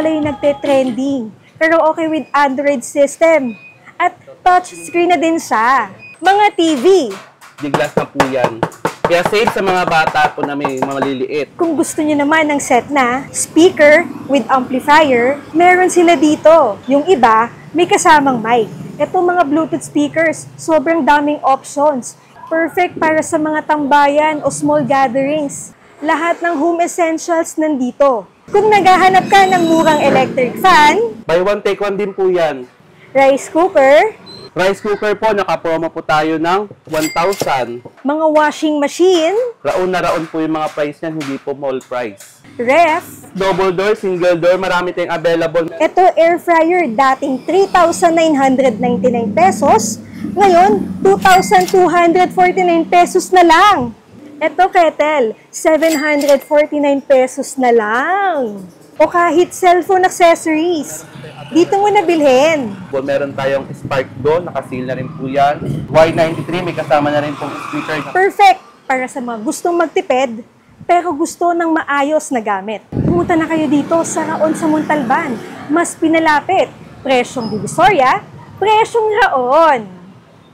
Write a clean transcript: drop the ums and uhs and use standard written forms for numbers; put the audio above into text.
pala yung nagte-trending. Pero okay with Android system. At touchscreen na din siya. Mga TV. G-glass na po yan. Kaya safe sa mga bata po na may mga maliliit. Kung gusto niyo naman ng set na speaker with amplifier, meron sila dito. Yung iba, may kasamang mic. Ito mga Bluetooth speakers, sobrang daming options. Perfect para sa mga tambayan o small gatherings. Lahat ng home essentials nandito. Kung naghahanap ka ng murang electric fan, Buy one, take one din po yan. rice cooker, Rice cooker po, nakapromo po tayo ng 1,000. mga washing machine, Raon na raon po yung mga price niyan, hindi po mall price. ref, Double door, single door, marami tayong available. ito air fryer dating 3,999 pesos, ngayon 2,249 pesos na lang. Ito kettle, 749 pesos na lang. O kahit cellphone accessories, dito mo na bilhin. Meron tayong Spark Go, nakaseal na rin po yan. Y93, may kasama na rin pong speaker. Perfect para sa mga gustong magtipid, pero gusto ng maayos na gamit. Pumunta na kayo dito sa Raon sa Montalban. Mas pinalapit, presyong Divisoria, presyong Raon.